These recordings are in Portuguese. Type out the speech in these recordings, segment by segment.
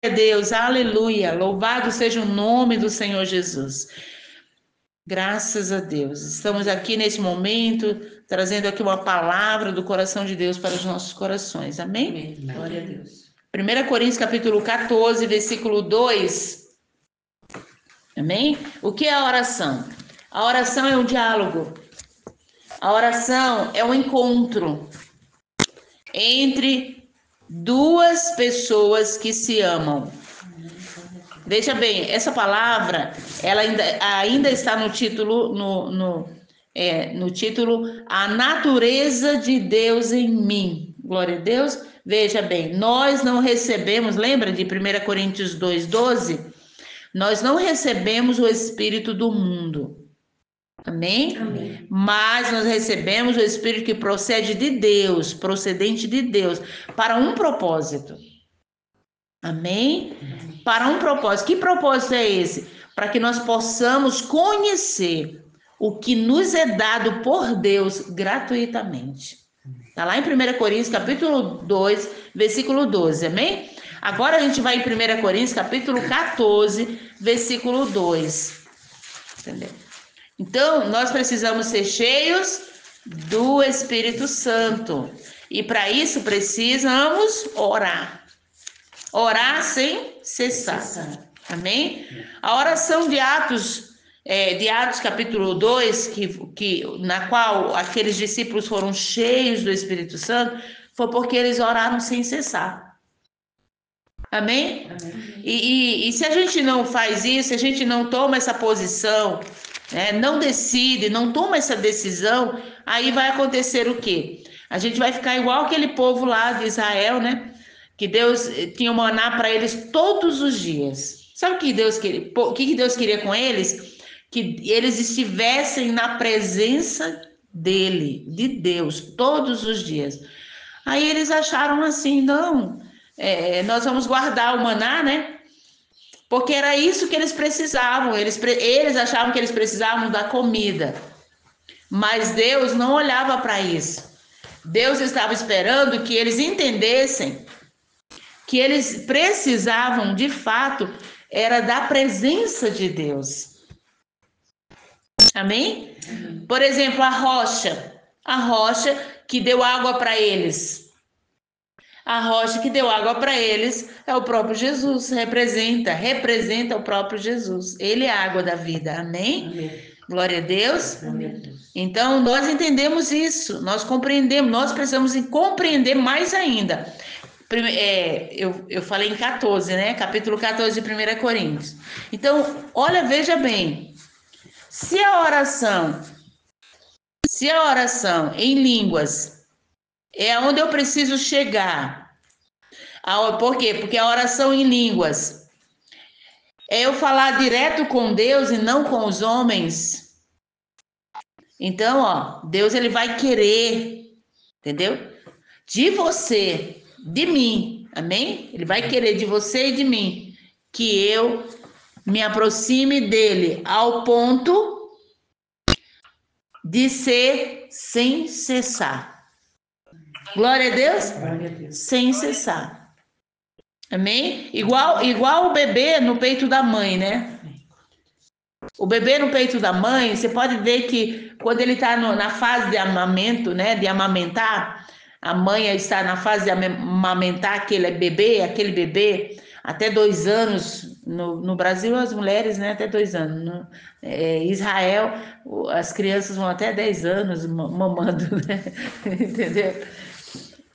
a Deus, aleluia, louvado seja o nome do Senhor Jesus. Graças a Deus. Estamos aqui nesse momento, trazendo aqui uma palavra do coração de Deus para os nossos corações. Amém? Amém. Glória a Deus. 1 Coríntios capítulo 14, versículo 2. Amém? O que é a oração? A oração é um diálogo. A oração é um encontro entre duas pessoas que se amam. Veja bem, essa palavra, ela ainda está no título, no título A Natureza de Deus em Mim. Glória a Deus. Veja bem, nós não recebemos, lembra de 1 Coríntios 2,12? Nós não recebemos o Espírito do mundo. Amém? Amém. Mas nós recebemos o Espírito que procede de Deus, procedente de Deus, para um propósito. Amém? Para um propósito. Que propósito é esse? Para que nós possamos conhecer o que nos é dado por Deus gratuitamente. Está lá em 1 Coríntios, capítulo 2, versículo 12. Amém? Agora a gente vai em 1 Coríntios, capítulo 14, versículo 2. Entendeu? Então, nós precisamos ser cheios do Espírito Santo. E para isso precisamos orar. Orar sem cessar. Amém? A oração de Atos capítulo 2, na qual aqueles discípulos foram cheios do Espírito Santo, foi porque eles oraram sem cessar. Amém? Amém. E se a gente não faz isso, se a gente não toma essa posição, não decide, não toma essa decisão, aí vai acontecer o quê? A gente vai ficar igual aquele povo lá de Israel, né? Que Deus tinha o maná para eles todos os dias. Sabe o que Deus queria? O que Deus queria com eles? Que eles estivessem na presença dele, de Deus, todos os dias. Aí eles acharam assim, não, nós vamos guardar o maná, né? Porque era isso que eles precisavam. Eles achavam que eles precisavam da comida. Mas Deus não olhava para isso. Deus estava esperando que eles entendessem que eles precisavam, de fato, era da presença de Deus. Amém? Por exemplo, a rocha que deu água para eles. A rocha que deu água para eles é o próprio Jesus, representa o próprio Jesus. Ele é a água da vida, amém? Amém. Glória a Deus. Amém. Então, nós entendemos isso, nós compreendemos, nós precisamos compreender mais ainda. Eu falei em 14, né? Capítulo 14 de 1 Coríntios. Então, veja bem, se a oração em línguas é onde eu preciso chegar. Por quê? Porque a oração em línguas é eu falar direto com Deus e não com os homens. Então, Deus ele vai querer, entendeu? De você, de mim, amém? Ele vai querer de você e de mim que eu me aproxime dele ao ponto de ser sem cessar. Glória a Deus? Glória a Deus. Sem cessar. Amém? Igual o bebê no peito da mãe, né? O bebê no peito da mãe, você pode ver que quando ele está na fase de amamento, né? De amamentar, a mãe está na fase de amamentar aquele bebê, até 2 anos. No Brasil, as mulheres, né? Até 2 anos. No Israel, as crianças vão até 10 anos mamando, né? Entendeu?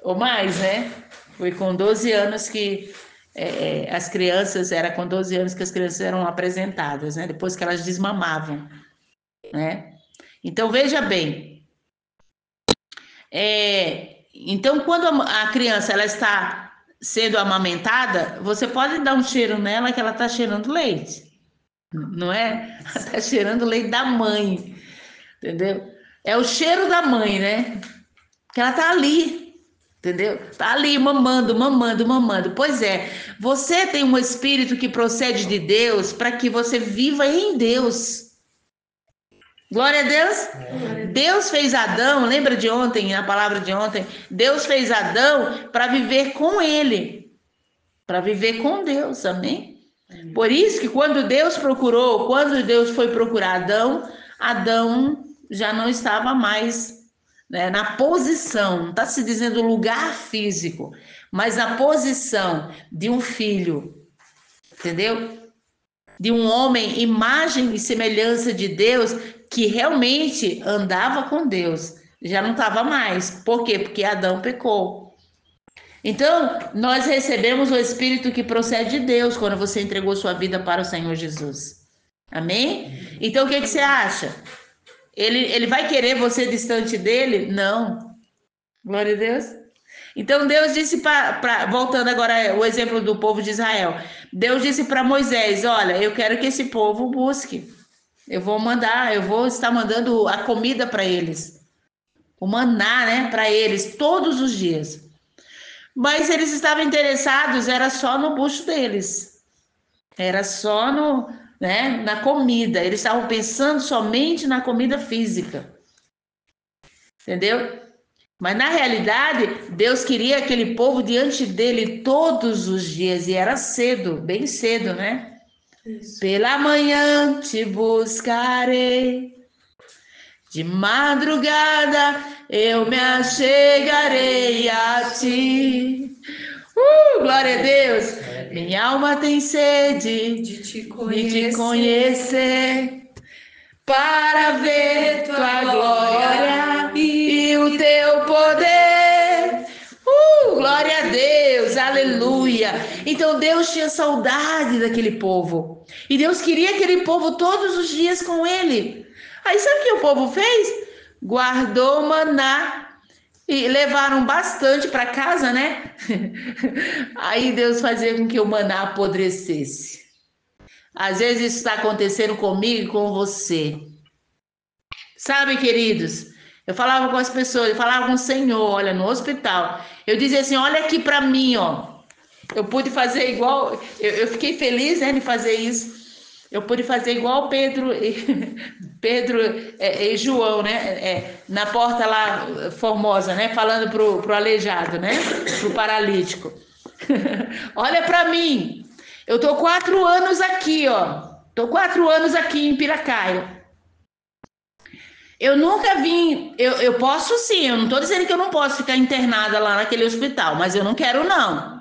Ou mais, né? Foi com 12 anos que era com 12 anos que as crianças eram apresentadas, né? Depois que elas desmamavam, né? Então, veja bem. Então, quando a criança ela está sendo amamentada, você pode dar um cheiro nela que ela está cheirando leite, não é? Ela está cheirando leite da mãe, entendeu? É o cheiro da mãe, né? Que ela está ali, entendeu? Está ali mamando. Pois é, você tem um espírito que procede de Deus para que você viva em Deus. Glória a Deus. Deus fez Adão, lembra de ontem, a palavra de ontem? Deus fez Adão para viver com ele. para viver com Deus, amém? Por isso que quando Deus foi procurar Adão, Adão já não estava mais, né, na posição, não está se dizendo lugar físico, mas na posição de um filho, entendeu? De um homem, imagem e semelhança de Deus, que realmente andava com Deus. Já não estava mais. Por quê? Porque Adão pecou. Então, nós recebemos o Espírito que procede de Deus quando você entregou sua vida para o Senhor Jesus. Amém? Então, o que você acha? Ele vai querer você distante dele? Não. Glória a Deus. Então, Deus disse voltando agora o exemplo do povo de Israel. Deus disse para Moisés, olha, eu quero que esse povo busque. Eu vou estar mandando a comida para eles. O maná, né, para eles todos os dias. Mas eles estavam interessados, era só no bucho deles. Era só na comida. Eles estavam pensando somente na comida física. Entendeu? Mas na realidade, Deus queria aquele povo diante dele todos os dias. E era cedo, bem cedo, né? Isso. Pela manhã te buscarei. De madrugada eu me achegarei a ti. Glória a Deus! Minha alma tem sede de te conhecer, para ver tua glória e o teu poder. Glória a Deus! Aleluia! Então Deus tinha saudade daquele povo. E Deus queria aquele povo todos os dias com ele. Aí sabe o que o povo fez? Guardou o maná e levaram bastante para casa, né? Aí Deus fazia com que o maná apodrecesse. Às vezes isso está acontecendo comigo e com você. Sabe, queridos? Eu falava com as pessoas, eu falava com o Senhor, olha, no hospital. Eu dizia assim, olha aqui para mim, ó. Eu pude fazer igual, eu fiquei feliz, né, de fazer isso. Eu pude fazer igual Pedro e João, né? Na porta lá, Formosa, né? Falando pro aleijado, né? Pro paralítico. Olha para mim. Eu tô 4 anos aqui, ó. Tô 4 anos aqui em Piracaia. Eu nunca vim. Eu posso sim. Eu não tô dizendo que eu não posso ficar internada lá naquele hospital, mas eu não quero não.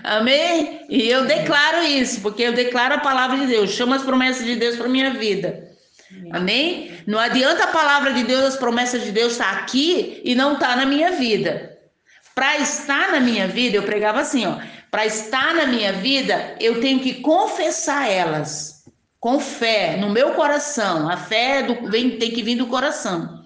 Amém? E eu declaro isso, porque eu declaro a palavra de Deus, chamo as promessas de Deus para minha vida. Amém? Não adianta a palavra de Deus, as promessas de Deus estar aqui e não estar na minha vida. Para estar na minha vida, eu pregava assim, ó, para estar na minha vida, eu tenho que confessar elas com fé no meu coração. A fé tem que vir do coração.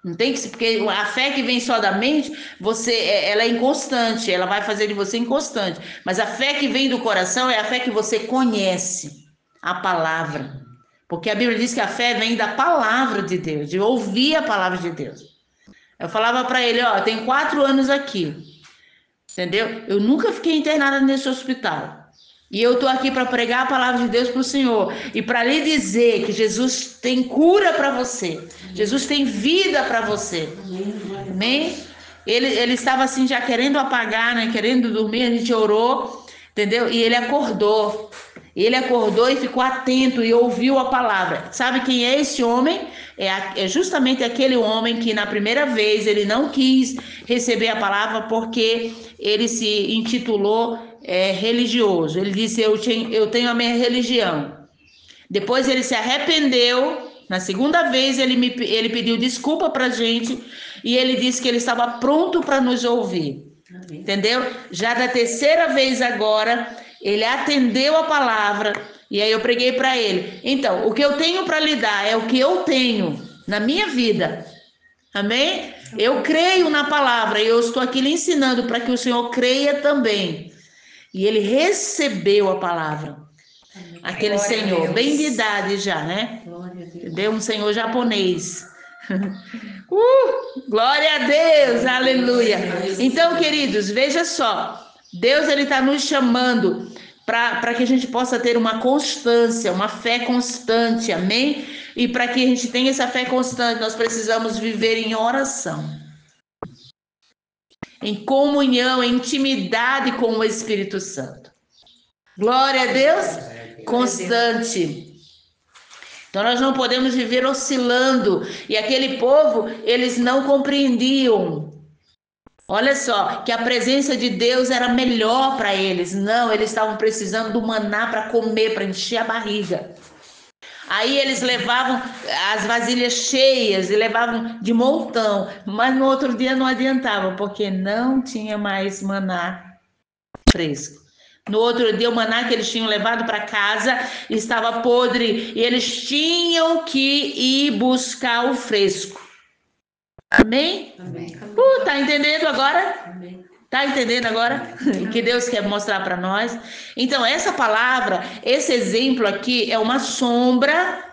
Não tem que, porque a fé que vem só da mente, ela é inconstante, ela vai fazer de você inconstante. Mas a fé que vem do coração é a fé que você conhece a palavra. Porque a Bíblia diz que a fé vem da palavra de Deus, de ouvir a palavra de Deus. Eu falava para ele, ó, tem 4 anos aqui, entendeu? Eu nunca fiquei internada nesse hospital. E eu estou aqui para pregar a palavra de Deus para o Senhor. E para lhe dizer que Jesus tem cura para você. Jesus tem vida para você. Amém? Ele estava assim já querendo apagar, né? Querendo dormir, a gente orou, entendeu? E ele acordou. Ele acordou e ficou atento e ouviu a palavra. Sabe quem é esse homem? É justamente aquele homem que na primeira vez ele não quis receber a palavra porque ele se intitulou religioso. Ele disse, eu tenho a minha religião. Depois ele se arrependeu. Na segunda vez ele pediu desculpa para a gente e ele disse que ele estava pronto para nos ouvir. Amém. Entendeu? Já da terceira vez agora, ele atendeu a palavra e aí eu preguei para ele. Então, o que eu tenho para lhe dar é o que eu tenho na minha vida. Amém? Eu creio na palavra e eu estou aqui lhe ensinando para que o Senhor creia também. E ele recebeu a palavra. Amém. Aquele glória senhor, bem de idade já, né? Deu um senhor japonês. Glória a Deus, aleluia. Então, queridos, veja só. Deus ele está nos chamando para que a gente possa ter uma constância, uma fé constante, amém? E para que a gente tenha essa fé constante, nós precisamos viver em oração. em comunhão, em intimidade com o Espírito Santo. Glória a Deus, constante. Então nós não podemos viver oscilando. E aquele povo, eles não compreendiam. Olha só, que a presença de Deus era melhor para eles. Não, eles estavam precisando do maná para comer, para encher a barriga. Aí eles levavam as vasilhas cheias e levavam de montão, mas no outro dia não adiantava, porque não tinha mais maná fresco. No outro dia o maná que eles tinham levado para casa estava podre e eles tinham que ir buscar o fresco. Amém? Amém. Tá entendendo agora? Amém. Tá entendendo agora o que Deus quer mostrar para nós? Então, essa palavra, esse exemplo aqui é uma sombra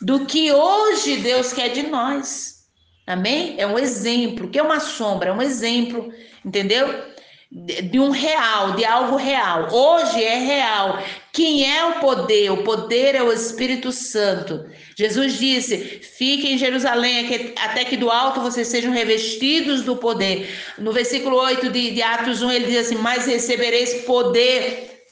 do que hoje Deus quer de nós. Amém? É um exemplo. O que é uma sombra? É um exemplo, entendeu? De um real, de algo real. Hoje é real. Quem é o poder? O poder é o Espírito Santo. Jesus disse: fiquem em Jerusalém até que do alto vocês sejam revestidos do poder. No versículo 8 de Atos 1 ele diz assim: mas recebereis poder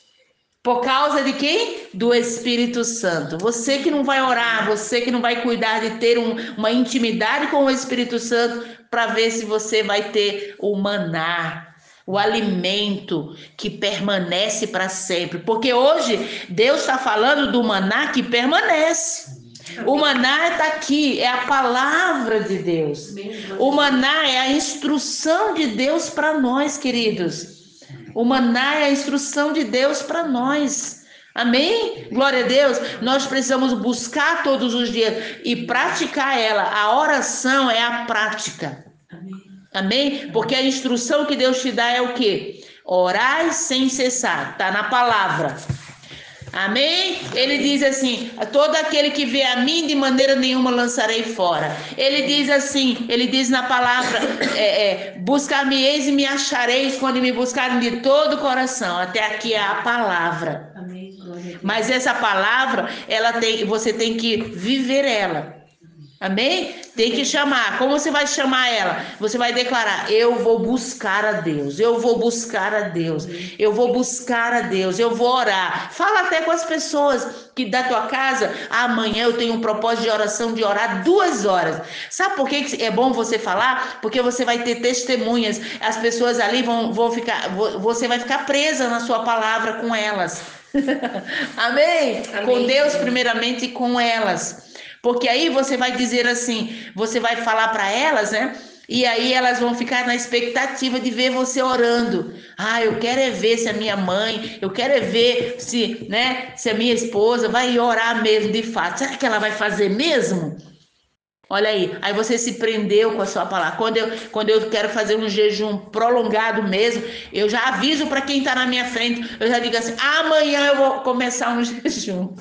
por causa de quem? Do Espírito Santo. Você que não vai orar, você que não vai cuidar de ter uma intimidade com o Espírito Santo para ver se você vai ter o maná, o alimento que permanece para sempre. Porque hoje Deus está falando do maná que permanece. O maná está aqui, é a palavra de Deus. O maná é a instrução de Deus para nós, queridos. O maná é a instrução de Deus para nós. Amém? Glória a Deus. Nós precisamos buscar todos os dias e praticar ela. A oração é a prática. Amém? Porque a instrução que Deus te dá é o quê? Orai sem cessar. Está na palavra. Amém? Ele diz assim: todo aquele que vê a mim de maneira nenhuma lançarei fora. Ele diz assim, ele diz na palavra, buscar-me-eis e me achareis quando me buscarem de todo o coração. Até aqui é a palavra. Amém. Mas essa palavra, você tem que viver ela. Amém? Tem que chamar. Como você vai chamar ela? Você vai declarar: eu vou buscar a Deus, eu vou buscar a Deus, eu vou buscar a Deus, eu vou orar. Fala até com as pessoas que da tua casa: amanhã eu tenho um propósito de oração, de orar 2 horas. Sabe por que é bom você falar? Porque você vai ter testemunhas. As pessoas ali vão ficar, você vai ficar presa na sua palavra com elas. Amém? Amém? Com Deus primeiramente e com elas. Porque aí você vai dizer assim, você vai falar para elas, né? E aí elas vão ficar na expectativa de ver você orando. Eu quero é ver se a minha mãe, eu quero é ver se a minha esposa vai orar mesmo de fato. Será que ela vai fazer mesmo? Olha aí você se prendeu com a sua palavra. Quando eu quero fazer um jejum prolongado mesmo, eu já aviso para quem está na minha frente, eu já digo assim: amanhã eu vou começar um jejum.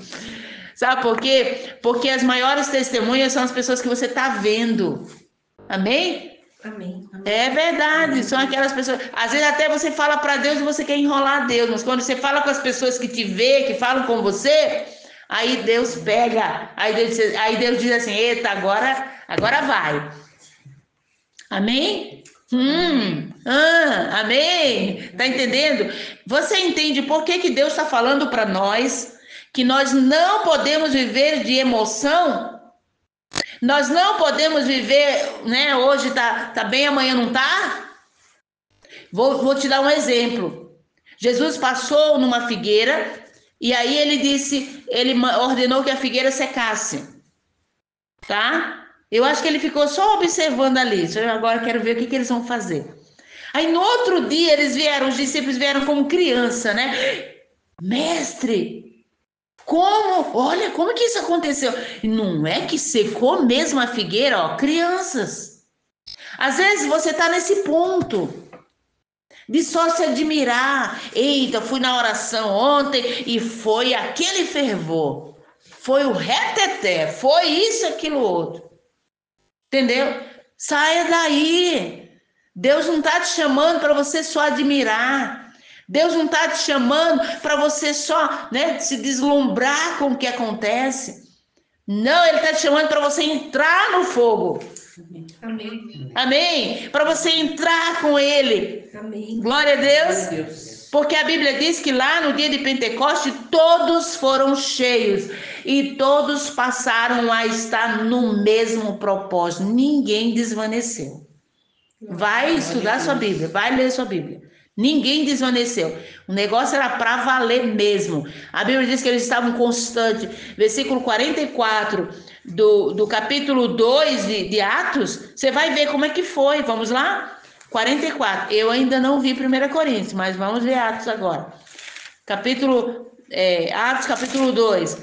Sabe por quê? Porque as maiores testemunhas são as pessoas que você está vendo. Amém? Amém. É verdade, são aquelas pessoas. Às vezes até você fala para Deus e você quer enrolar Deus, mas quando você fala com as pessoas que te vê, que falam com você, aí Deus pega, aí Deus diz assim: eita, agora vai. Amém? Amém? Tá entendendo? Você entende por que Deus está falando para nós que nós não podemos viver de emoção? Nós não podemos viver, hoje tá bem, amanhã não tá? Vou te dar um exemplo. Jesus passou numa figueira e aí ele ordenou que a figueira secasse. Tá? Eu acho que ele ficou só observando ali. Agora quero ver o que eles vão fazer. Aí no outro dia os discípulos vieram como criança, né? Mestre, olha, como que isso aconteceu? Não é que secou mesmo a figueira, ó, crianças. Às vezes você está nesse ponto de só se admirar. Eita, fui na oração ontem e foi aquele fervor. Foi o reteté, foi isso, aquilo, outro. Entendeu? Saia daí. Deus não está te chamando para você só admirar. Deus não está te chamando para você só se deslumbrar com o que acontece. Não, Ele está te chamando para você entrar no fogo. Amém. Amém? Para você entrar com Ele. Amém. Glória a Deus. Porque a Bíblia diz que lá no dia de Pentecoste todos foram cheios e todos passaram a estar no mesmo propósito. Ninguém desvaneceu. Vai estudar sua Bíblia, vai ler sua Bíblia. Ninguém desvaneceu. O negócio era para valer mesmo. A Bíblia diz que eles estavam constantes. Versículo 44 do capítulo 2 de Atos. Você vai ver como é que foi. Vamos lá? 44. Eu ainda não vi 1 Coríntios, mas vamos ver Atos agora. Atos capítulo 2.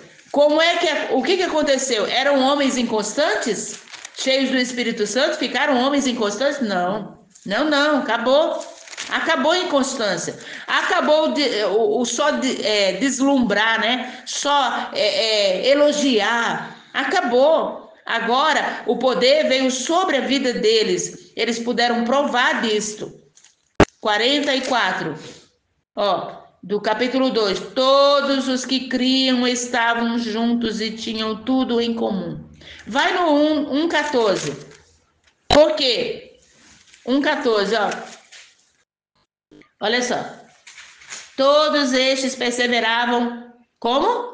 O que aconteceu? Eram homens inconstantes? Cheios do Espírito Santo? Ficaram homens inconstantes? Não. Não, acabou. Acabou a inconstância. Acabou deslumbrar, né? Só elogiar. Acabou. Agora o poder veio sobre a vida deles. Eles puderam provar disto. 44. Do capítulo 2. Todos os que criam estavam juntos e tinham tudo em comum. Vai no 1:14. Por quê? 1:14, Olha só. Todos estes perseveravam como?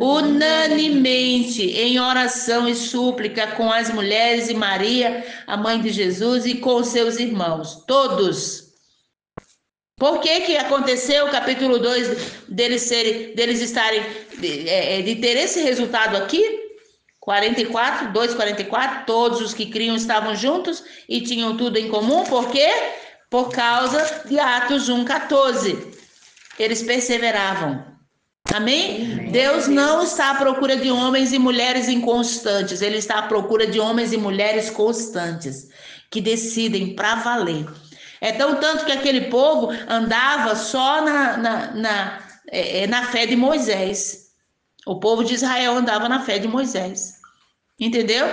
Unanimemente em oração e súplica com as mulheres e Maria, a mãe de Jesus, e com seus irmãos. Todos. Por que aconteceu o capítulo 2 de ter esse resultado aqui? 2:44, todos os que criam estavam juntos e tinham tudo em comum. Por quê? Por causa de Atos 1:14. Eles perseveravam. Amém? Deus não está à procura de homens e mulheres inconstantes. Ele está à procura de homens e mulheres constantes, que decidem para valer. Tanto que aquele povo andava só na fé de Moisés. O povo de Israel andava na fé de Moisés. Entendeu?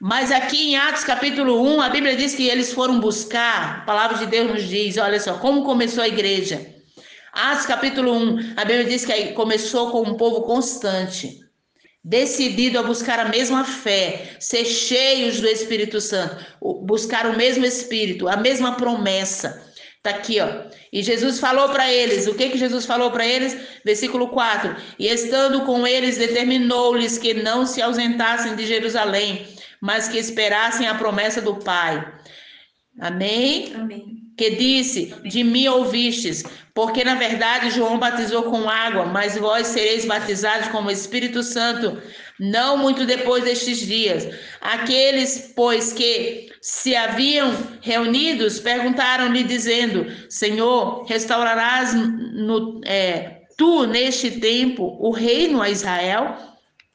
Mas aqui em Atos capítulo 1, a Bíblia diz que eles foram buscar, a palavra de Deus nos diz, olha só, como começou a igreja. Atos capítulo 1, a Bíblia diz que começou com um povo constante, decidido a buscar a mesma fé, ser cheios do Espírito Santo, buscar o mesmo Espírito, a mesma promessa. Tá aqui, E Jesus falou para eles, o que Jesus falou para eles? Versículo 4, e estando com eles, determinou-lhes que não se ausentassem de Jerusalém, mas que esperassem a promessa do Pai. Amém? Amém. Que disse, de mim ouvistes, porque na verdade João batizou com água, mas vós sereis batizados com o Espírito Santo, não muito depois destes dias. Aqueles, pois, que se haviam reunidos, perguntaram-lhe, dizendo, Senhor, restaurarás tu neste tempo o reino a Israel?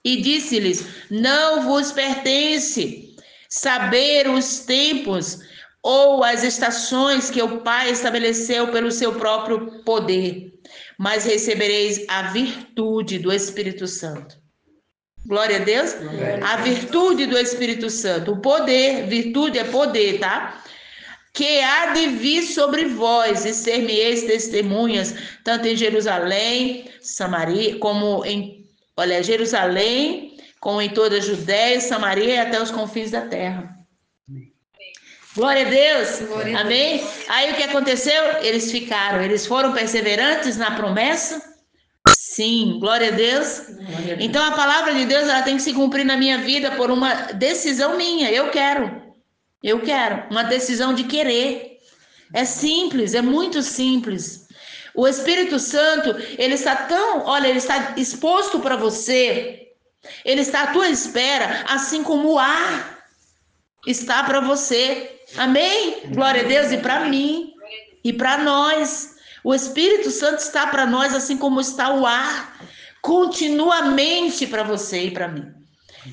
E disse-lhes, não vos pertence saber os tempos ou as estações que o Pai estabeleceu pelo seu próprio poder, mas recebereis a virtude do Espírito Santo. Glória a Deus. A virtude do Espírito Santo, o poder, virtude é poder, tá? Que há de vir sobre vós e ser-me-eis testemunhas, tanto em Jerusalém, Samaria, Jerusalém, como em toda a Judéia, Samaria e até os confins da terra. Glória a Deus. Glória a Amém? Deus. Aí o que aconteceu? Eles foram perseverantes na promessa? Sim, glória a Deus. Glória a Deus. Então a palavra de Deus ela tem que se cumprir na minha vida por uma decisão minha. Eu quero. Uma decisão de querer. É simples, é muito simples. O Espírito Santo, ele está ele está exposto para você. Ele está à tua espera, assim como o ar está para você. Amém? Glória a Deus. E para mim, e para nós. O Espírito Santo está para nós, assim como está o ar, continuamente para você e para mim.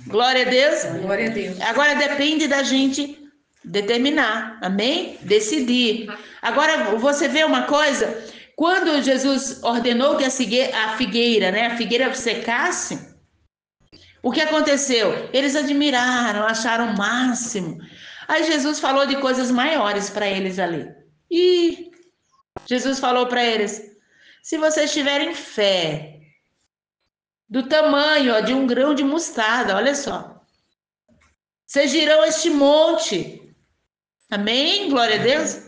Glória a Deus. Glória a Deus. Agora depende da gente determinar, amém? Decidir. Agora, você vê uma coisa, quando Jesus ordenou que a figueira secasse, o que aconteceu? Eles admiraram, acharam o máximo. Aí Jesus falou de coisas maiores para eles ali. E Jesus falou para eles, se vocês tiverem fé do tamanho de um grão de mostarda, olha só. Vocês dirão este monte. Amém? Glória a Deus.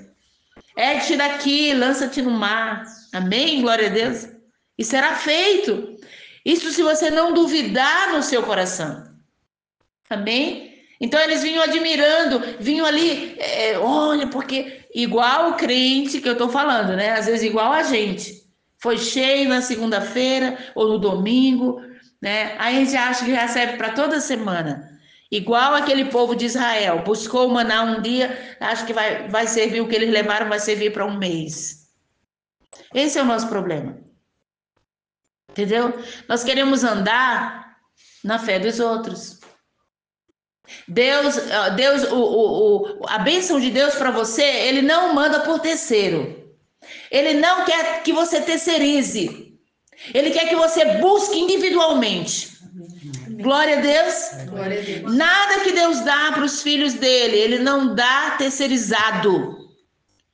Ergue-te daqui, lança-te no mar. Amém? Glória a Deus. E será feito. Isso se você não duvidar no seu coração. Amém? Então eles vinham admirando, vinham ali, olha, porque igual o crente que eu estou falando, né? Às vezes igual a gente. Foi cheio na segunda-feira ou no domingo, né? Aí a gente acha que recebe para toda semana. Igual aquele povo de Israel, buscou o maná um dia, acha que vai servir o que eles levaram, vai servir para um mês. Esse é o nosso problema. Entendeu? Nós queremos andar na fé dos outros. A bênção de Deus para você, ele não manda por terceiro. Ele não quer que você terceirize. Ele quer que você busque individualmente. Glória a Deus. Glória a Deus. Nada que Deus dá para os filhos dele, ele não dá terceirizado.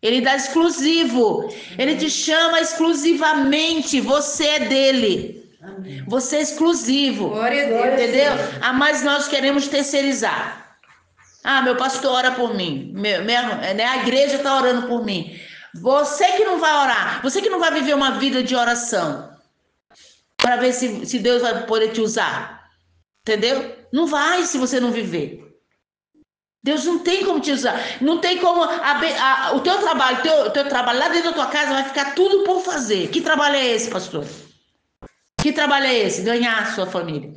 Ele dá exclusivo. Ele te chama exclusivamente. Você é dele. Amém. Você é exclusivo. Glória a Deus. Entendeu? Mas nós queremos terceirizar. Meu pastor ora por mim. A igreja está orando por mim. Você que não vai orar. Você que não vai viver uma vida de oração. Para ver se Deus vai poder te usar. Entendeu? Não vai se você não viver. Deus não tem como te usar. Não tem como... o teu trabalho lá dentro da tua casa vai ficar tudo por fazer. Que trabalho é esse, pastor? Que trabalho é esse? Ganhar a sua família.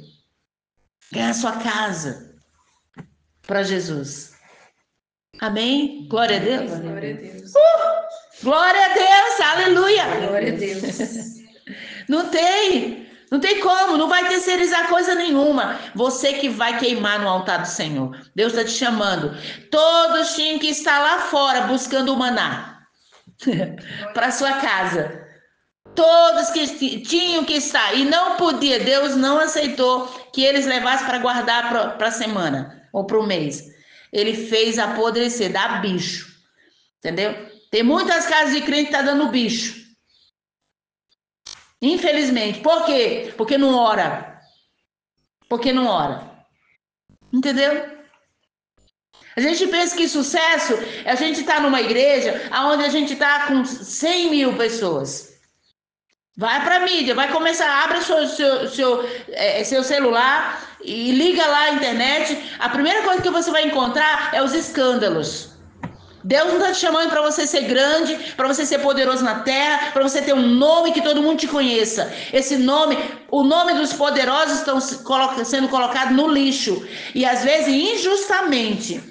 Ganhar a sua casa. Para Jesus. Amém? Glória a Deus. Glória a Deus. Glória a Deus. Aleluia. Glória a Deus. Não tem como, não vai terceirizar coisa nenhuma. Você que vai queimar no altar do Senhor. Deus está te chamando. Todos tinham que estar lá fora buscando o maná para sua casa. Todos que tinham que estar e não podia. Deus não aceitou que eles levassem para guardar para a semana ou para o mês. Ele fez apodrecer, dar bicho. Entendeu? Tem muitas casas de crente que tá dando bicho. Infelizmente. Por quê? Porque não ora. Porque não ora. Entendeu? A gente pensa que sucesso é a gente estar numa igreja onde a gente está com 100 mil pessoas. Vai para a mídia, vai começar, abre seu celular e liga lá a internet. A primeira coisa que você vai encontrar é os escândalos. Deus não está te chamando para você ser grande, para você ser poderoso na terra, para você ter um nome que todo mundo te conheça. Esse nome, o nome dos poderosos estão sendo colocados no lixo. E às vezes injustamente.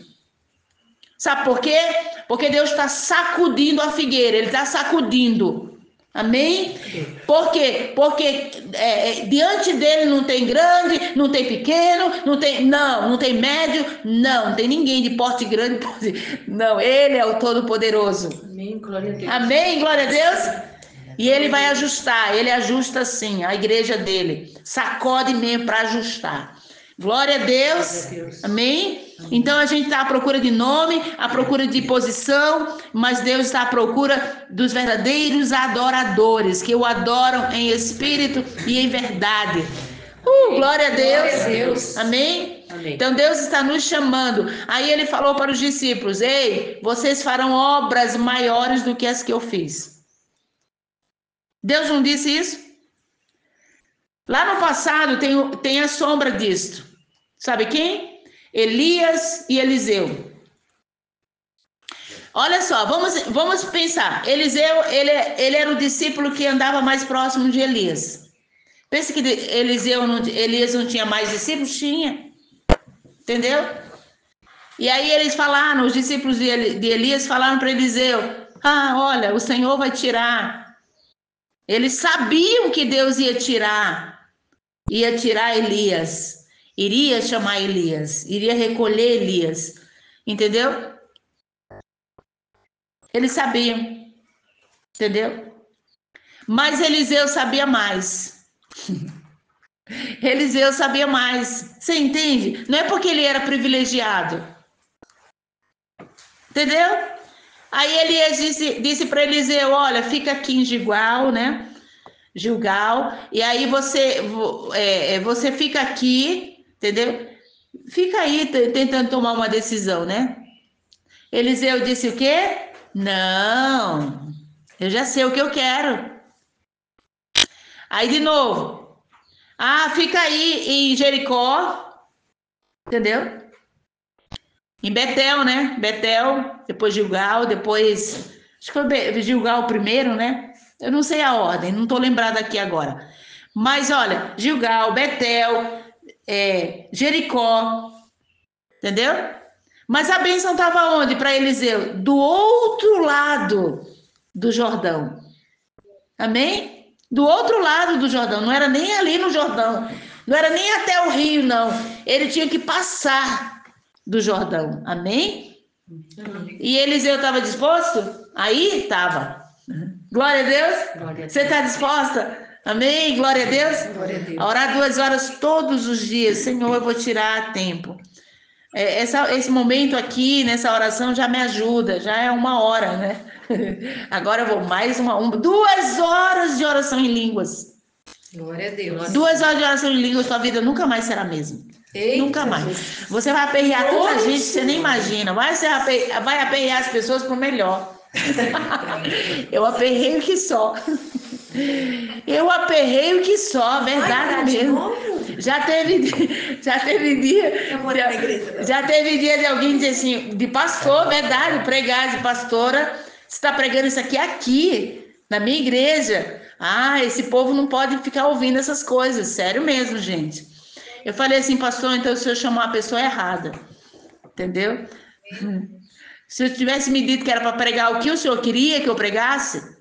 Sabe por quê? Porque Deus está sacudindo a figueira, Ele está sacudindo. Amém? Por quê? Porque diante dele não tem grande, não tem pequeno, não tem médio, não tem ninguém de porte grande. Não, ele é o Todo-Poderoso. Amém, glória a Deus. Amém, glória a Deus. E ele vai ajustar, ele ajusta sim a igreja dele. Sacode mesmo para ajustar. Glória a Deus. Glória a Deus. Amém? Então a gente está à procura de nome, à procura de posição, mas Deus está à procura dos verdadeiros adoradores, que o adoram em espírito e em verdade. Glória a Deus. Glória a Deus. Amém? Amém. Então Deus está nos chamando. Aí ele falou para os discípulos: ei, vocês farão obras maiores do que as que eu fiz. Deus não disse isso? Lá no passado tem a sombra disto. Sabe quem? Elias e Eliseu. Olha só, vamos pensar. Eliseu, ele era o discípulo que andava mais próximo de Elias. Pensa que Elias não tinha mais discípulos? Tinha. Entendeu? E aí eles falaram, os discípulos de Elias falaram para Eliseu: olha, o Senhor vai tirar. Eles sabiam que Deus ia tirar Elias. Iria chamar Elias, iria recolher Elias, entendeu? Eles sabiam, entendeu? Mas Eliseu sabia mais. Eliseu sabia mais, você entende? Não é porque ele era privilegiado, entendeu? Aí Elias disse para Eliseu: olha, fica aqui em Gilgal, né? Gilgal, e aí você fica aqui, entendeu? fica aí tentando tomar uma decisão, né? Eliseu disse o quê? Não, eu já sei o que eu quero. Aí de novo, fica aí em Jericó, entendeu? Em Betel, né? Betel, depois Gilgal, depois, acho que foi Gilgal primeiro, né? Eu não sei a ordem, não estou lembrada aqui agora. Mas olha, Gilgal, Betel, Jericó, entendeu? Mas a bênção estava onde para Eliseu? Do outro lado do Jordão. Amém? Do outro lado do Jordão. Não era nem ali no Jordão. Não era nem até o rio, não. Ele tinha que passar do Jordão. Amém? E Eliseu estava disposto? Aí estava. Glória a Deus. Você está disposta? Amém? Glória a Deus. Glória a Deus. A orar 2 horas todos os dias. Senhor, eu vou tirar tempo. Esse momento aqui, nessa oração, já me ajuda. Já é 1 hora, né? Agora eu vou mais 2 horas de oração em línguas. Glória a Deus. 2 horas de oração em línguas, sua vida nunca mais será a mesma. Eita, Nunca mais. Jesus. Você vai aperrear tanta Nossa. gente que você nem imagina. Vai aperrear as pessoas pro melhor. Eu aperreio que só. Eu aperreio que só, verdade mesmo. Já teve dia de alguém dizer assim, de pastor, verdade, pregar de pastora, você está pregando isso aqui, na minha igreja. Esse povo não pode ficar ouvindo essas coisas, sério mesmo, gente. Eu falei assim, pastor, então o senhor chamou a pessoa errada, entendeu? Se eu tivesse me dito que era para pregar o que o senhor queria que eu pregasse,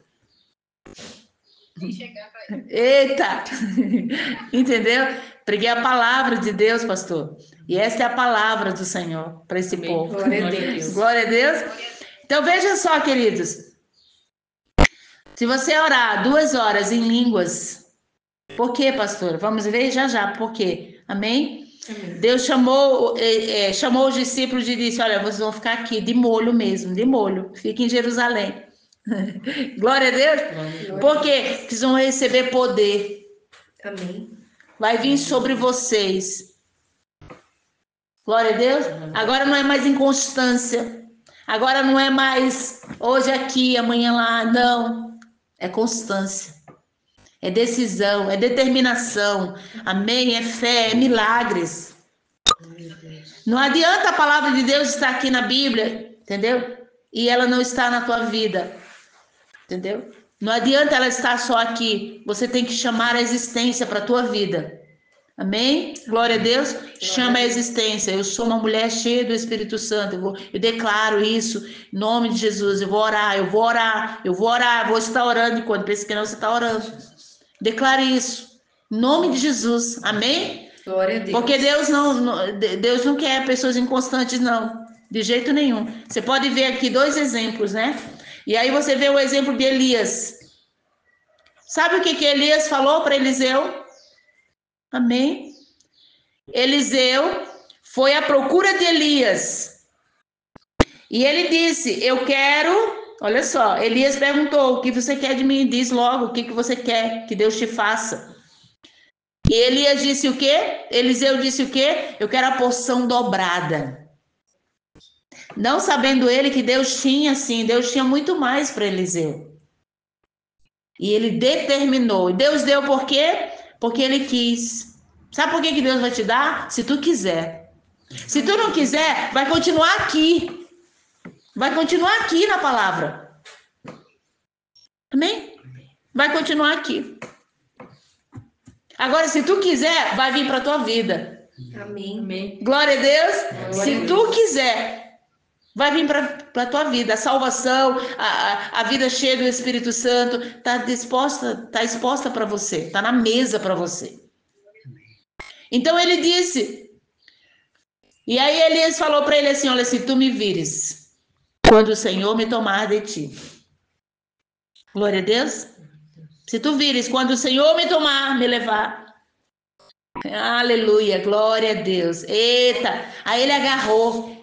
eita, entendeu? Preguei a palavra de Deus, pastor. E essa é a palavra do Senhor para esse povo. Glória a Deus. Glória a Deus. Então veja só, queridos. Se você orar 2 horas em línguas, por quê, pastor? Vamos ver já. Por quê? Amém? Amém. Deus chamou os discípulos e disse, olha, vocês vão ficar aqui de molho mesmo, de molho. Fiquem em Jerusalém. Glória a Deus. Porque vocês vão receber poder. Amém. Vai vir sobre vocês. Glória a Deus. Agora não é mais inconstância. Agora não é mais hoje aqui, amanhã lá. Não. É constância. É decisão. É determinação. Amém? É fé. É milagres. Não adianta a palavra de Deus estar aqui na Bíblia. Entendeu? E ela não está na tua vida. Entendeu? Não adianta ela estar só aqui. Você tem que chamar a existência para a tua vida. Amém? Glória a Deus. Chama a existência. Eu sou uma mulher cheia do Espírito Santo. Eu declaro isso em nome de Jesus. Eu vou orar. Vou estar orando enquanto pensa que não, você está orando. Declare isso. Em nome de Jesus. Amém? Glória a Deus. Porque Deus não quer pessoas inconstantes, não. De jeito nenhum. Você pode ver aqui 2 exemplos, né? E aí você vê o exemplo de Elias. Sabe o que Elias falou para Eliseu? Amém? Eliseu foi à procura de Elias. E ele disse, eu quero... Olha só, Elias perguntou, o que você quer de mim? Diz logo, o que você quer que Deus te faça? E Elias disse o quê? Eliseu disse o quê? Eu quero a porção dobrada. Não sabendo ele que Deus tinha, sim, Deus tinha muito mais para Eliseu. E ele determinou. E Deus deu por quê? Porque ele quis. Sabe por que Deus vai te dar? Se tu quiser. Se tu não quiser, vai continuar aqui. Vai continuar aqui na palavra. Amém? Vai continuar aqui. Agora, se tu quiser, vai vir para tua vida. Amém. Glória a Deus. Se tu quiser, vai vir para a tua vida. A salvação, a vida cheia do Espírito Santo está exposta para você. Está na mesa para você. Então ele disse. E aí Elias falou para ele assim, olha, se tu me vires, quando o Senhor me tomar de ti. Glória a Deus. Se tu vires, quando o Senhor me tomar, me levar. Aleluia, glória a Deus. Eita, aí ele agarrou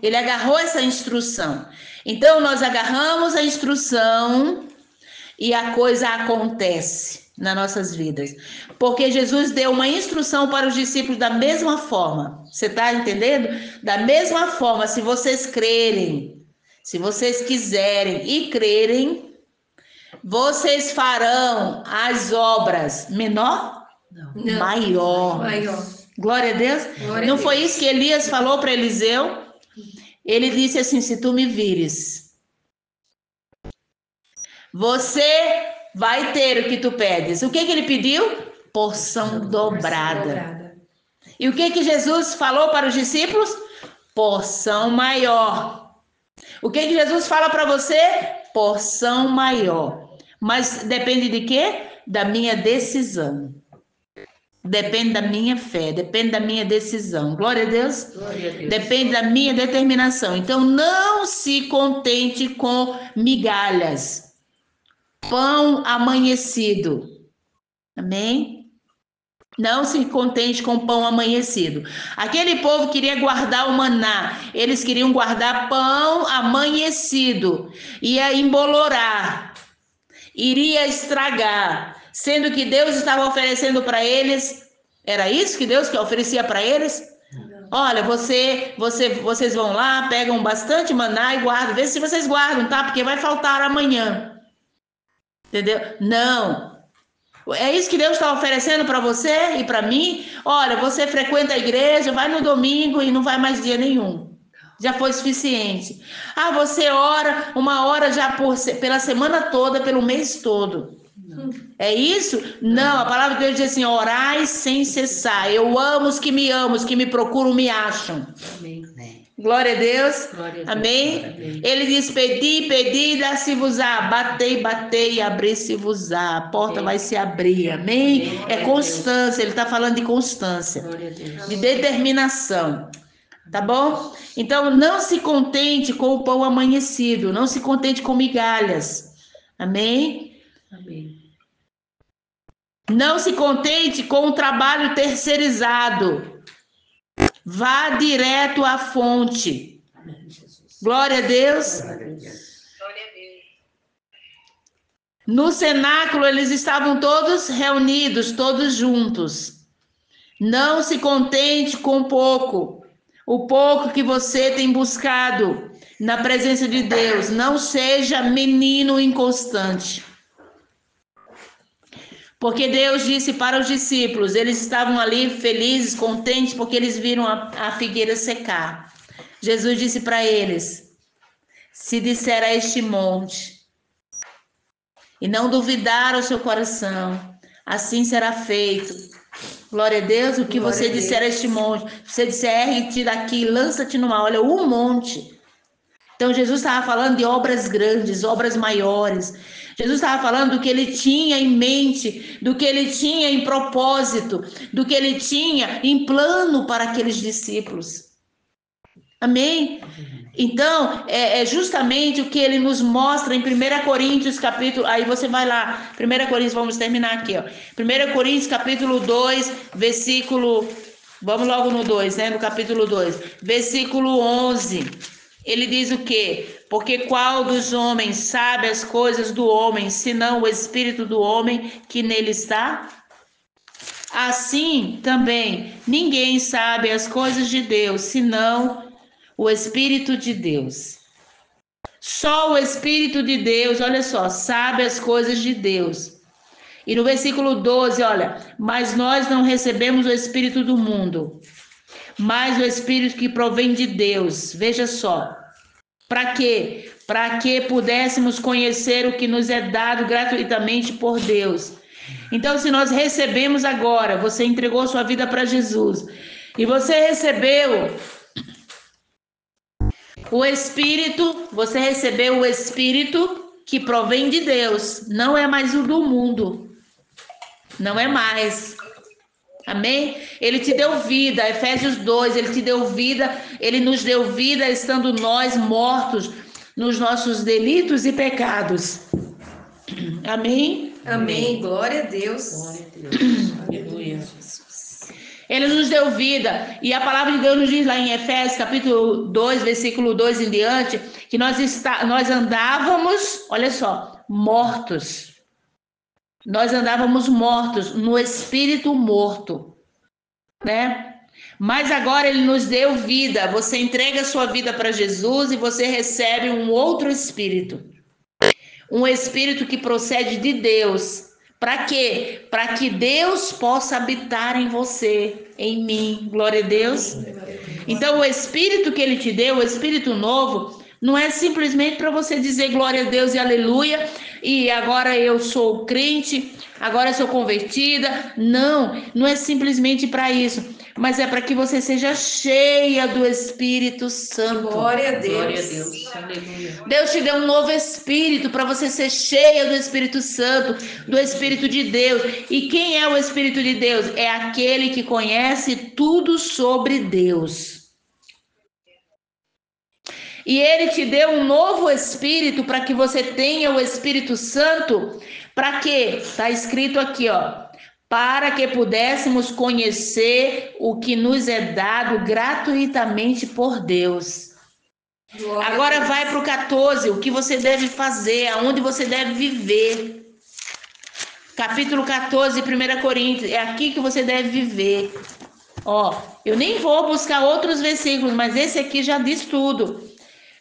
essa instrução. Então nós agarramos a instrução e a coisa acontece. nas nossas vidas. Porque Jesus deu uma instrução para os discípulos da mesma forma. Você está entendendo? Da mesma forma, se vocês crerem, se vocês quiserem e crerem, vocês farão as obras menor? Não. Maior. Maior. Glória a Deus. Glória Não a foi Deus. isso que Elias falou para Eliseu? Ele disse assim: se tu me vires, você vai ter o que tu pedes. O que ele pediu? Porção dobrada. E o que Jesus falou para os discípulos? Porção maior. O que Jesus fala para você? Porção maior. Mas depende de quê? Da minha decisão. Depende da minha fé, depende da minha decisão. Glória a Deus. Glória a Deus. Depende da minha determinação. Então, não se contente com migalhas. Pão amanhecido. Amém? Não se contente com pão amanhecido. Aquele povo queria guardar o maná. Eles queriam guardar pão amanhecido. Ia embolorar. Iria estragar. Sendo que Deus estava oferecendo para eles. Era isso que Deus oferecia para eles? Olha, vocês vão lá, pegam bastante maná e guardam. Vê se vocês guardam, tá? Porque vai faltar amanhã. Entendeu? Não. É isso que Deus está oferecendo para você e para mim? Olha, você frequenta a igreja, vai no domingo e não vai mais dia nenhum. Já foi suficiente. Ah, você ora 1 hora já pela semana toda, pelo mês todo. É isso? Não, a palavra de Deus diz assim: orai sem cessar. Eu amo os que me amam, os que me procuram me acham. Amém. Glória a Deus. Glória a Deus. Amém? Glória a Deus. Ele diz: pedi, pedi, dá-se-vos-á. Batei, batei, abri-se-vos-á. A porta Amém. vai se abrir. Amém? Amém. É constância. Ele está falando de constância, Glória a Deus. de determinação. Tá bom? Então, não se contente com o pão amanhecido. Não se contente com migalhas. Amém? Amém. Não se contente com o trabalho terceirizado. Vá direto à fonte. Amém, Jesus. Glória a Deus. Glória a Deus. No cenáculo eles estavam todos reunidos, todos juntos. Não se contente com pouco. O pouco que você tem buscado na presença de Deus. Não seja menino inconstante. Porque Deus disse para os discípulos, eles estavam ali felizes, contentes, porque eles viram a figueira secar. Jesus disse para eles: se disser a este monte, e não duvidar o seu coração, assim será feito. Glória a Deus, o que Glória você a Deus. disser a este monte, você disser, ergue-te daqui, lança-te no mar, olha, um monte. Então Jesus estava falando de obras grandes, obras maiores. Jesus estava falando do que ele tinha em mente, do que ele tinha em propósito, do que ele tinha em plano para aqueles discípulos. Amém? Então, é justamente o que ele nos mostra em 1 Coríntios capítulo... Aí você vai lá, 1 Coríntios, vamos terminar aqui, ó. 1 Coríntios capítulo 2, versículo... Vamos logo no 2, né? No capítulo 2, versículo 11. Ele diz o quê? Porque qual dos homens sabe as coisas do homem, senão o espírito do homem que nele está? Assim também, ninguém sabe as coisas de Deus, senão o Espírito de Deus. Só o Espírito de Deus, olha só, sabe as coisas de Deus. E no versículo 12, olha, mas nós não recebemos o Espírito do mundo, mas o Espírito que provém de Deus. Veja só. Para quê? Para que pudéssemos conhecer o que nos é dado gratuitamente por Deus. Então, se nós recebemos agora, você entregou sua vida para Jesus, e você recebeu o Espírito, você recebeu o Espírito que provém de Deus, não é mais o do mundo. Não é mais. Amém? Ele te deu vida, Efésios 2, ele te deu vida, ele nos deu vida estando nós mortos nos nossos delitos e pecados. Amém? Amém. Glória a Deus. Glória a Deus. Aleluia. Ele nos deu vida, e a palavra de Deus nos diz lá em Efésios capítulo 2, versículo 2 em diante, que nós andávamos, olha só, mortos. Nós andávamos mortos, no espírito morto, né? Mas agora ele nos deu vida. Você entrega a sua vida para Jesus e você recebe um outro espírito. Um espírito que procede de Deus. Para quê? Para que Deus possa habitar em você, em mim. Glória a Deus. Então, o espírito que ele te deu, o espírito novo, não é simplesmente para você dizer glória a Deus e aleluia, e agora eu sou crente, agora eu sou convertida. Não, não é simplesmente para isso, mas é para que você seja cheia do Espírito Santo. Glória a Deus. Glória a Deus. Aleluia. Deus te deu um novo espírito para você ser cheia do Espírito Santo, do Espírito de Deus. E quem é o Espírito de Deus? É aquele que conhece tudo sobre Deus. E ele te deu um novo espírito para que você tenha o Espírito Santo. Para quê? Está escrito aqui, ó. Para que pudéssemos conhecer o que nos é dado gratuitamente por Deus. Agora vai para o 14, o que você deve fazer, aonde você deve viver. Capítulo 14, 1 Coríntios, é aqui que você deve viver. Ó, eu nem vou buscar outros versículos, mas esse aqui já diz tudo.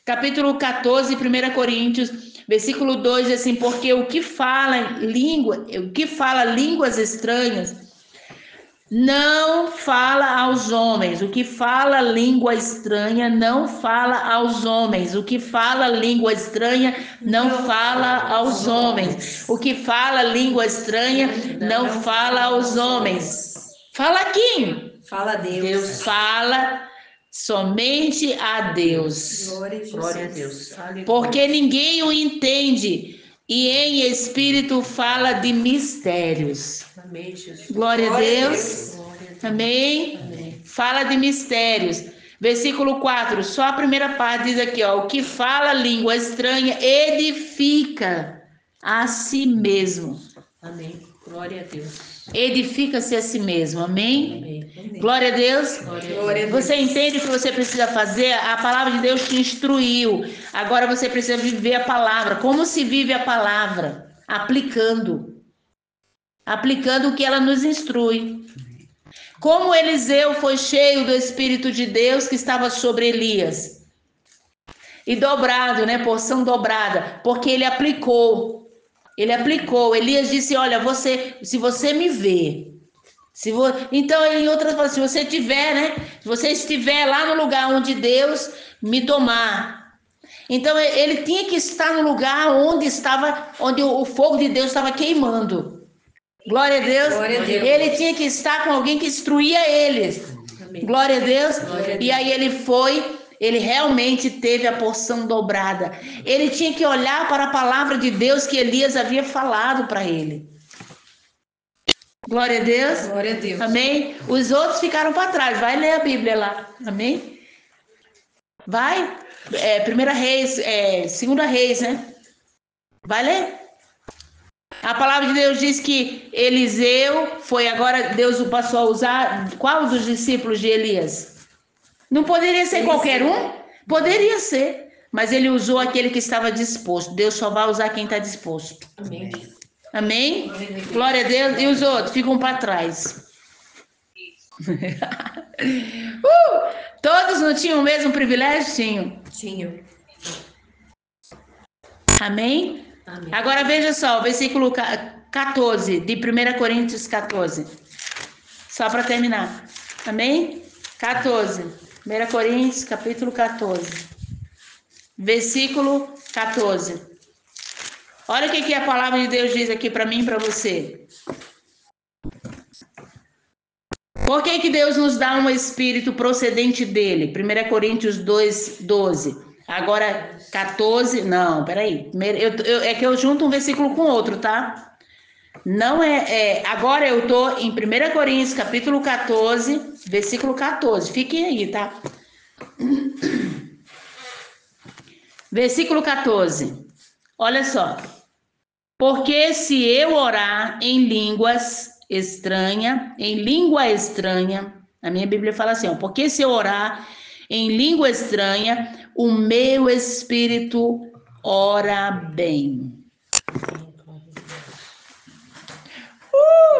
Capítulo 14, 1 Coríntios, versículo 2, diz assim, porque o que fala línguas estranhas não fala aos homens. O que fala língua estranha não fala aos homens. O que fala língua estranha não fala aos homens. O que fala língua estranha não fala aos homens. Fala quem? Fala a Deus. Deus. Fala somente a Deus. Glória a Deus. Aleluia. Porque ninguém o entende. E em espírito fala de mistérios. Amém, Jesus. Glória a Glória a Deus. Glória a Deus. Amém? Amém. Fala de mistérios. Versículo 4, só a primeira parte diz aqui, ó. O que fala língua estranha edifica a si mesmo. Amém. Glória a Deus. Edifica-se a si mesmo. Amém? Amém. Glória a Deus. Glória a Glória a Deus. Deus. Você entende o que você precisa fazer? A palavra de Deus te instruiu. Agora você precisa viver a palavra. Como se vive a palavra? Aplicando. Aplicando o que ela nos instrui. Como Eliseu foi cheio do Espírito de Deus que estava sobre Elias. E dobrado, né? Porção dobrada. Porque ele aplicou. Ele aplicou. Elias disse, olha, se você me vê. Então, em outras palavras, se você tiver, né? Se você estiver lá no lugar onde Deus me tomar. Então, ele tinha que estar no lugar onde o fogo de Deus estava queimando. Glória a Deus. Glória a Deus. Ele tinha que estar com alguém que instruía eles. Amém. Glória a Deus. Glória a Deus. E aí ele realmente teve a porção dobrada. Ele tinha que olhar para a palavra de Deus que Elias havia falado para ele. Glória a Deus. Glória a Deus. Amém? Os outros ficaram para trás. Vai ler a Bíblia lá. Amém? Vai. 1 Reis, 2 Reis, né? Vai ler. A palavra de Deus diz que Eliseu foi agora, Deus o passou a usar. Qual dos discípulos de Elias? Não poderia ser qualquer um? Poderia ser. Mas ele usou aquele que estava disposto. Deus só vai usar quem está disposto. Amém. Amém? Glória a Deus. E os outros ficam para trás. Todos não tinham o mesmo privilégio? Tinham. Tinha. Amém? Amém. Agora veja só, o versículo 14 de 1 Coríntios 14. Só para terminar. Amém? 14. 1 Coríntios, capítulo 14. Versículo 14. Olha o que a palavra de Deus diz aqui para mim e para você. Por que Deus nos dá um espírito procedente dele? 1 Coríntios 2, 12. Agora 14, não, peraí. É que eu junto um versículo com outro, tá? Não agora eu tô em 1 Coríntios, capítulo 14, versículo 14. Fiquem aí, tá? Versículo 14. Olha só. Porque se eu orar em língua estranha, a minha Bíblia fala assim, ó, porque se eu orar em língua estranha, o meu espírito ora bem.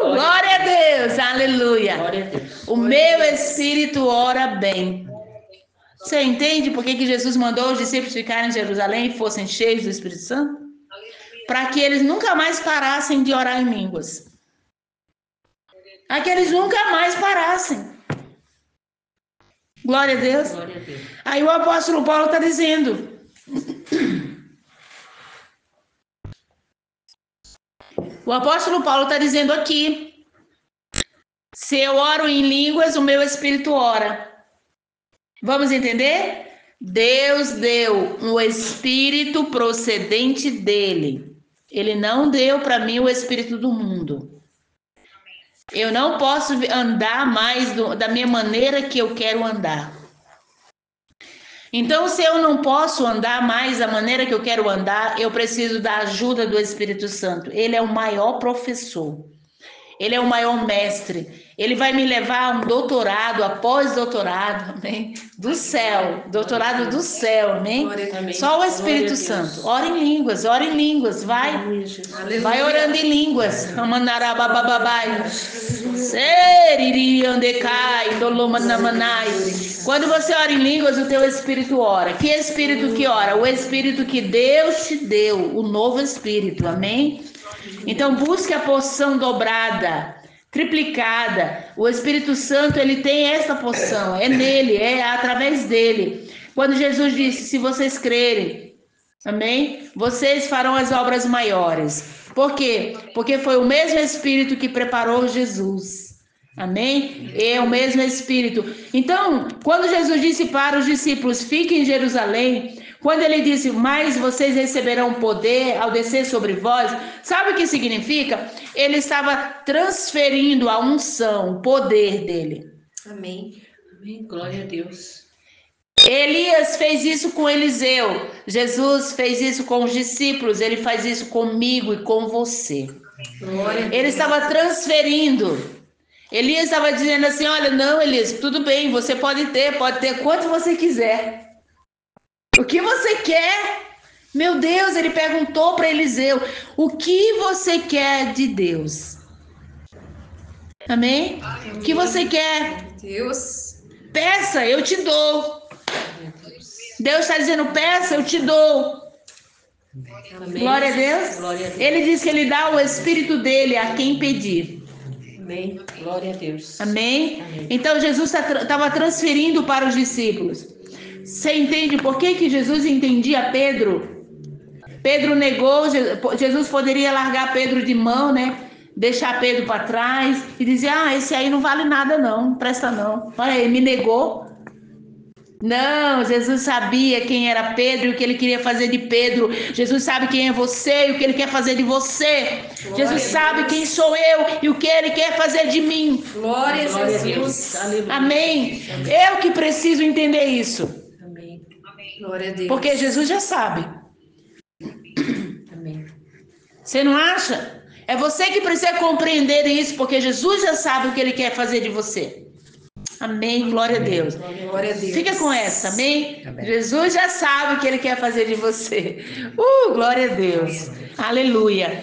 Glória a Deus, aleluia. Glória a Deus. O meu espírito ora bem. Você entende por que Jesus mandou os discípulos ficarem em Jerusalém e fossem cheios do Espírito Santo? Para que eles nunca mais parassem de orar em línguas. Para que eles nunca mais parassem. Glória a Deus. Glória a Deus. Aí o apóstolo Paulo está dizendo. O apóstolo Paulo está dizendo aqui. Se eu oro em línguas, o meu espírito ora. Vamos entender? Deus deu um espírito procedente dele. Ele não deu para mim o espírito do mundo. Eu não posso andar mais da minha maneira que eu quero andar. Então, se eu não posso andar mais da maneira que eu quero andar, eu preciso da ajuda do Espírito Santo. Ele é o maior professor. Ele é o maior mestre. Ele vai me levar a um doutorado, a pós-doutorado, amém? Do céu, doutorado do céu, amém? Amém. Só o Espírito Glória a Deus. Santo. Ora em línguas, vai. Aleluia, Jesus. Aleluia. Vai orando em línguas. Amandarabababai. Seririandecai, dolomandamanai. Quando você ora em línguas, o teu espírito ora. Que espírito que ora? O espírito que Deus te deu, o novo espírito, amém? Então busque a porção dobrada, triplicada. O Espírito Santo, ele tem essa porção, é nele, é através dele. Quando Jesus disse, se vocês crerem, amém? Vocês farão as obras maiores. Por quê? Porque foi o mesmo Espírito que preparou Jesus. Amém? É o mesmo Espírito. Então, quando Jesus disse para os discípulos, fiquem em Jerusalém, quando ele disse, mas vocês receberão poder ao descer sobre vós, sabe o que significa? Ele estava transferindo a unção, o poder dele. Amém. Amém. Glória a Deus. Elias fez isso com Eliseu. Jesus fez isso com os discípulos. Ele faz isso comigo e com você. Glória a Deus. Ele estava transferindo. Elias estava dizendo assim, olha, não, Elias, tudo bem, você pode ter quanto você quiser. O que você quer? Meu Deus, ele perguntou para Eliseu, o que você quer de Deus? Amém? O que você quer? Deus. Peça, eu te dou. Deus está dizendo, peça, eu te dou. Amém. Glória a Deus. Glória a Deus. Ele diz que ele dá o espírito dele a quem pedir. Amém. Glória a Deus. Amém? Amém. Então Jesus estava transferindo para os discípulos. Você entende por que Jesus entendia Pedro? Pedro negou, Jesus poderia largar Pedro de mão, né? Deixar Pedro para trás e dizer, esse aí não vale nada não presta não. Olha, ele me negou. Não, Jesus sabia quem era Pedro e o que ele queria fazer de Pedro. Jesus sabe quem é você e o que ele quer fazer de você. Glória Jesus a sabe Deus. quem sou eu e o que ele quer fazer de mim. Glória a Glória a Deus. Jesus. Aleluia. Amém? Eu que preciso entender isso. Amém. Glória a Deus. Porque Jesus já sabe. Amém. Você não acha? É você que precisa compreender isso, porque Jesus já sabe o que ele quer fazer de você. Amém, glória a Deus. Glória a Deus. Fica com essa, amém? Amém. Jesus já sabe o que ele quer fazer de você. Glória a Deus. Aleluia.